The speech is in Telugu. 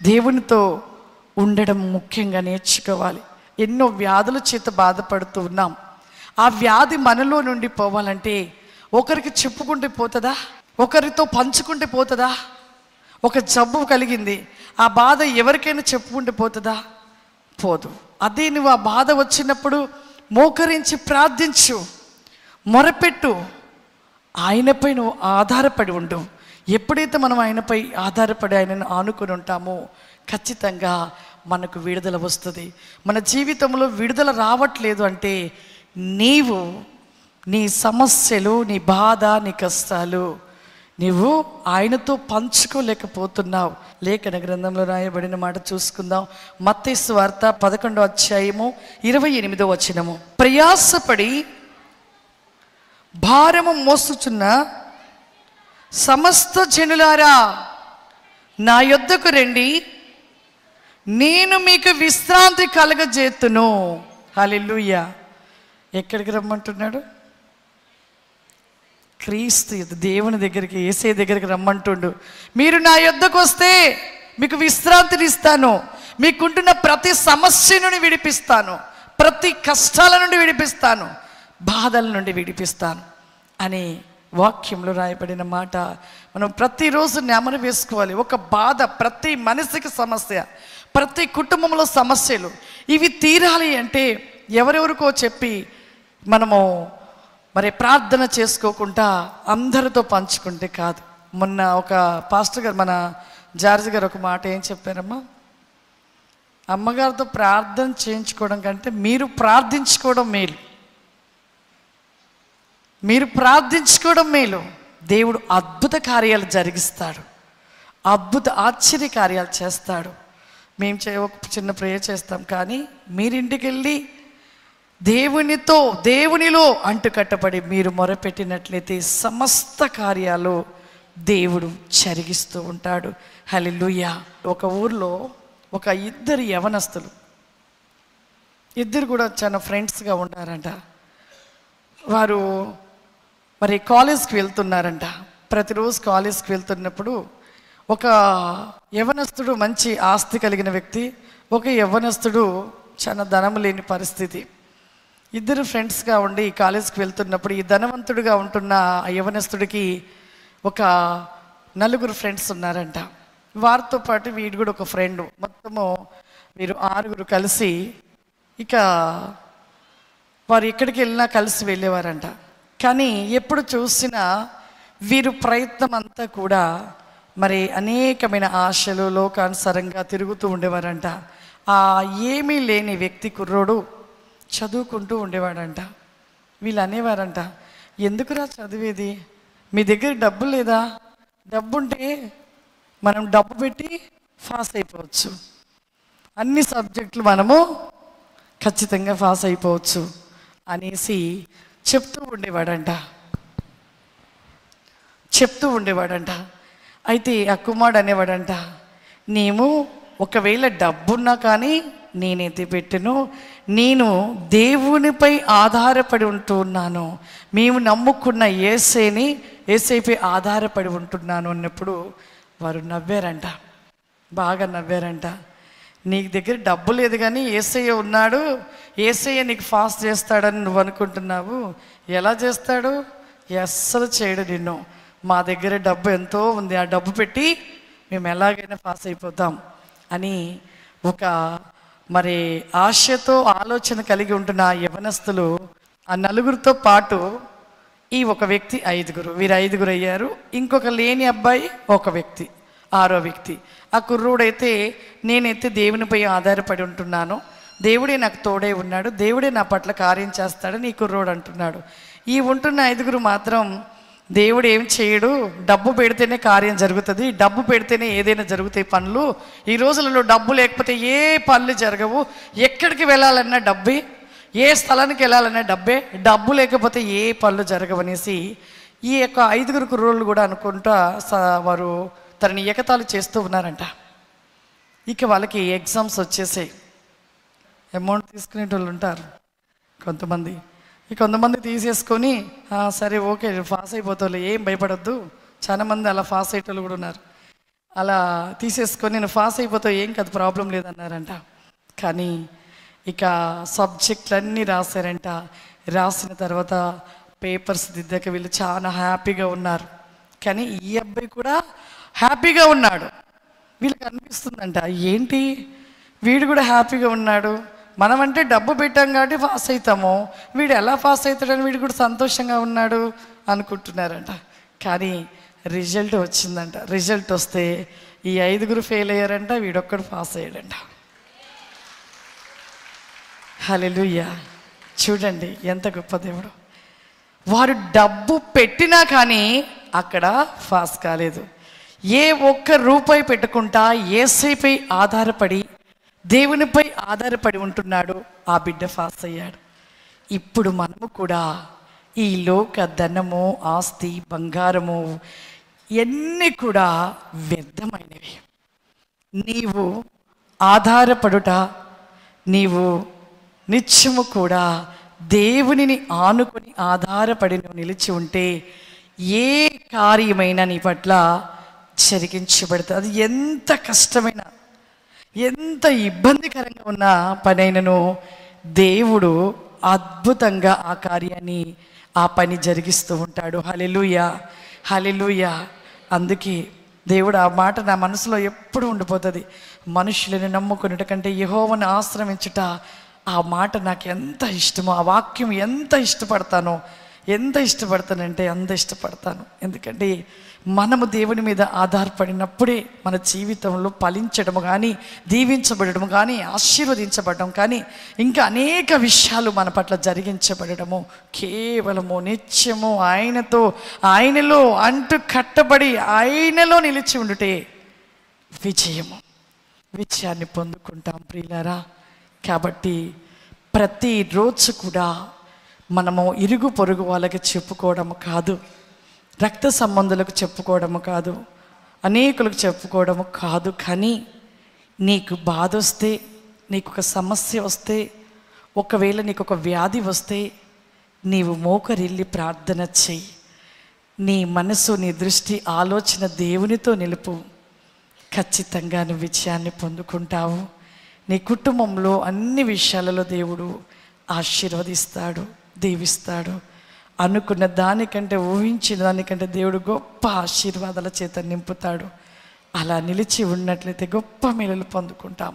దేవునితో ఉండడం ముఖ్యంగా నేర్చుకోవాలి. ఎన్నో వ్యాధుల చేత బాధపడుతూ ఉన్నాం. ఆ వ్యాధి మనలో నుండి పోవాలంటే ఒకరికి చెప్పుకుంటే పోతుందా? ఒకరితో పంచుకుంటే పోతుందా? ఒక జబ్బు కలిగింది, ఆ బాధ ఎవరికైనా చెప్పుకుంటే పోతుందా? పోదు. అదే నువ్వు ఆ బాధ వచ్చినప్పుడు మోకరించి ప్రార్థించు, మొరపెట్టు, ఆయనపై నువ్వు ఆధారపడి ఉండు. ఎప్పుడైతే మనం ఆయనపై ఆధారపడి ఆయనను ఆనుకొని ఉంటామో ఖచ్చితంగా మనకు విడుదల వస్తుంది. మన జీవితంలో విడుదల రావట్లేదు అంటే నీవు నీ సమస్యలు, నీ బాధ, నీ కష్టాలు నీవు ఆయనతో పంచుకోలేకపోతున్నావు. లేఖన గ్రంథంలో రాయబడిన మాట చూసుకుందాం. మత్తయి సువార్త 11వ అధ్యాయము 28వ వచనము. ప్రయాసపడి భారము మోసుచున్న సమస్త జనులారా నా యొద్దకు రండి, నేను మీకు విశ్రాంతి కలగజేతును. హల్లెలూయా. ఎక్కడికి రమ్మంటున్నాడు? క్రీస్తు దేవుని దగ్గరికి, యేసే దగ్గరికి రమ్మంటుండు. మీరు నా యొద్దకు వస్తే మీకు విశ్రాంతిని ఇస్తాను, మీకుంటున్న ప్రతి సమస్య నుండి విడిపిస్తాను, ప్రతి కష్టాల నుండి విడిపిస్తాను, బాధల నుండి విడిపిస్తాను అని వాక్యంలో రాయబడిన మాట మనం ప్రతిరోజు నెమరు వేసుకోవాలి. ఒక బాధ, ప్రతి మనిషికి సమస్య, ప్రతి కుటుంబంలో సమస్యలు, ఇవి తీరాలి అంటే ఎవరెవరికో చెప్పి మనము మరి ప్రార్థన చేసుకోకుండా అందరితో పంచుకుంటే కాదు. మొన్న ఒక పాస్టర్ గారు, మన జార్జి గారు ఒక మాట ఏం చెప్పారమ్మా? అమ్మగారితో ప్రార్థన చేయించుకోవడం కంటే మీరు ప్రార్థించుకోవడం మేలు, మీరు ప్రార్థించుకోవడం మేలు. దేవుడు అద్భుత కార్యాలు జరిగిస్తాడు, అద్భుత ఆశ్చర్య కార్యాలు చేస్తాడు. మేము ఒక చిన్న ప్రేయర్ చేస్తాం, కానీ మీరింటికి వెళ్ళి దేవునిలో అంటుకట్టబడి మీరు మొరపెట్టినట్లయితే సమస్త కార్యాలు దేవుడు జరిగిస్తూ ఉంటాడు. హల్లెలూయా. ఒక ఊర్లో ఒక ఇద్దరు యవనస్తులు, ఇద్దరు కూడా చాలా ఫ్రెండ్స్గా ఉన్నారంట. వారు మరి కాలేజ్కి వెళ్తున్నారంట. ప్రతిరోజు కాలేజ్కి వెళ్తున్నప్పుడు ఒక యవనస్తుడు మంచి ఆస్తి కలిగిన వ్యక్తి, ఒక యవనస్తుడు చాలా ధనం లేని పరిస్థితి. ఇద్దరు ఫ్రెండ్స్గా ఉండి కాలేజ్కి వెళ్తున్నప్పుడు ఈ ధనవంతుడిగా ఉంటున్న ఆ యవనస్తుడికి ఒక 4 ఫ్రెండ్స్ ఉన్నారంట. వారితో పాటు వీడు కూడా ఒక ఫ్రెండ్. మొత్తము వీరు 6 కలిసి ఇక వారు ఎక్కడికి వెళ్ళినా కలిసి వెళ్ళేవారంట. కానీ ఎప్పుడు చూసినా వీరు ప్రయత్నం అంతా కూడా మరి అనేకమైన ఆశలు, లోకానుసారంగా తిరుగుతూ ఉండేవారంట. ఆ ఏమీ లేని వ్యక్తి కుర్రోడు చదువుకుంటూ ఉండేవాడంట. వీళ్ళు అనేవారంట, ఎందుకురా చదివేది, మీ దగ్గర డబ్బు లేదా? డబ్బు ఉంటే మనం డబ్బు పెట్టి పాస్ అయిపోవచ్చు, అన్ని సబ్జెక్టులు మనము ఖచ్చితంగా పాస్ అయిపోవచ్చు అనేసి చెప్తూ ఉండేవాడంట. అయితే ఆ కుమారుడు అనేవాడంట, నేను ఒకవేళ డబ్బున్నా కానీ నేనైతే పెట్టను, నేను దేవునిపై ఆధారపడి ఉంటున్నాను, మేము నమ్ముకున్న యేసయ్యపై ఆధారపడి ఉంటున్నాను అన్నప్పుడు వారు నవ్వారంట, బాగా నవ్వారంట. నీకు దగ్గర డబ్బు లేదు కానీ యేసయ్య ఉన్నాడు, యేసయ్య నీకు ఫాస్ట్ చేస్తాడని నువ్వు అనుకుంటున్నావు, ఎలా చేస్తాడు? అస్సలు చేయడు నిన్ను. మా దగ్గర డబ్బు ఎంతో ఉంది, ఆ డబ్బు పెట్టి మేము ఎలాగైనా పాస్ అయిపోతాం అని ఒక మరి ఆశతో ఆలోచన కలిగి ఉంటున్న ఆ యవనస్తులు ఆ 4 పాటు ఈ ఒక వ్యక్తి 5, వీరు 5 అయ్యారు. ఇంకొక లేని అబ్బాయి ఒక వ్యక్తి, 6వ వ్యక్తి. ఆ కుర్రోడైతే నేనైతే దేవునిపై ఆధారపడి ఉంటున్నాను, దేవుడే నాకు తోడే ఉన్నాడు, దేవుడే నా పట్ల కార్యం చేస్తాడని ఈ కుర్రోడు అంటున్నాడు. ఈ ఉంటున్న 5 మాత్రం దేవుడు ఏం చేయడు, డబ్బు పెడితేనే కార్యం జరుగుతుంది, డబ్బు పెడితేనే ఏదైనా జరుగుతాయి పనులు, ఈ రోజులలో డబ్బు లేకపోతే ఏ పనులు జరగవు, ఎక్కడికి వెళ్ళాలన్నా డబ్బే, ఏ స్థలానికి వెళ్ళాలన్నా డబ్బే, డబ్బు లేకపోతే ఏ పనులు జరగవనేసి ఈ యొక్క 5 కుర్రోళ్ళు కూడా అనుకుంటా వారు తనని ఎగతాళి చేస్తూ ఉన్నారంట. ఇక వాళ్ళకి ఎగ్జామ్స్ వచ్చేసాయి. అమౌంట్ తీసుకునేటోళ్ళు ఉంటారు కొంతమంది, కొంతమంది తీసేసుకొని సరే ఓకే పాస్ అయిపోతావు, ఏం భయపడొద్దు, చాలామంది అలా పాస్ అయ్యేటోళ్ళు కూడా ఉన్నారు. అలా తీసేసుకొని నేను పాస్ అయిపోతా, ఏం కాదు, ప్రాబ్లం లేదన్నారంట. కానీ ఇక సబ్జెక్టులన్నీ రాశారంట. రాసిన తర్వాత పేపర్స్ దిద్దాక వీళ్ళు చాలా హ్యాపీగా ఉన్నారు. కానీ ఈ అబ్బాయి కూడా హ్యాపీగా ఉన్నాడు. వీళ్ళకి అనిపిస్తుందంట, ఏంటి వీడు కూడా హ్యాపీగా ఉన్నాడు, మనమంటే డబ్బు పెట్టాం కాబట్టి పాస్ అవుతాము, వీడు ఎలా పాస్ అవుతాడని వీడు కూడా సంతోషంగా ఉన్నాడు అనుకుంటున్నారంట. కానీ రిజల్ట్ వచ్చిందంట. రిజల్ట్ వస్తే ఈ 5 ఫెయిల్ అయ్యారంట, వీడొక్కడు పాస్ అయ్యాడంట. హల్లెలూయా. చూడండి ఎంత గొప్ప దేవుడు. వారు డబ్బు పెట్టినా కానీ అక్కడ పాస్ కాలేదు. ఏ ఒక్క రూపాయి పెట్టకుండా యేసయ్యపై ఆధారపడి దేవునిపై ఆధారపడి ఉంటున్నాడు, ఆ బిడ్డ పాస్ అయ్యాడు. ఇప్పుడు మనము కూడా ఈ లోక ధనము, ఆస్తి, బంగారము ఇవన్నీ కూడా వ్యర్థమైనవి. నీవు ఆధారపడుట, నీవు నిత్యము కూడా దేవునిని ఆనుకొని ఆధారపడి నువ్వు నిలిచి ఉంటే ఏ కార్యమైనా నీ పట్ల జరిగించబడుతుంది. అది ఎంత కష్టమైన, ఎంత ఇబ్బందికరంగా ఉన్న పనైనను దేవుడు అద్భుతంగా ఆ కార్యాన్ని, ఆ పని జరిగిస్తూ ఉంటాడు. హల్లెలూయా, హల్లెలూయా. అందుకే దేవుడు ఆ మాట నా మనసులో ఎప్పుడు ఉండిపోతుంది. మనుషులను నమ్ముకున్నట కంటే యెహోవాను ఆశ్రయించుట, ఆ మాట నాకు ఎంత ఇష్టమో, ఆ వాక్యం ఎంత ఇష్టపడతానంటే అంత ఇష్టపడతాను. ఎందుకంటే మనము దేవుని మీద ఆధారపడినప్పుడే మన జీవితంలో ఫలించడము కానీ, దీవించబడము కానీ, ఆశీర్వదించబడడం కానీ, ఇంకా అనేక విషయాలు మన పట్ల జరిగించబడము కేవలము నిత్యము ఆయనతో, ఆయనలో అంటు కట్టబడి ఆయనలో నిలిచి ఉండుటే విజయాన్ని పొందుకుంటాం ప్రియులారా. కాబట్టి ప్రతిరోజు కూడా మనము ఇరుగు పొరుగు వాళ్ళకి చెప్పుకోవడము కాదు, రక్త సంబంధులకు చెప్పుకోవడము కాదు, అనేకులకు చెప్పుకోవడము కాదు. కానీ నీకు బాధ వస్తే, నీకు ఒక సమస్య వస్తే, ఒకవేళ నీకు ఒక వ్యాధి వస్తే నీవు మోకరిల్లి ప్రార్థన చెయ్యి. నీ మనసు, నీ దృష్టి, ఆలోచన దేవునితో నిలుపు. ఖచ్చితంగా నువ్వు విజయాన్ని పొందుకుంటావు. నీ కుటుంబంలో అన్ని విషయాలలో దేవుడు ఆశీర్వదిస్తాడు, దీవిస్తాడు. అనుకున్న దానికంటే, ఊహించిన దానికంటే దేవుడు గొప్ప ఆశీర్వాదాల చేత నింపుతాడు. అలా నిలిచి ఉన్నట్లయితే గొప్ప మేలులు పొందుకుంటాం.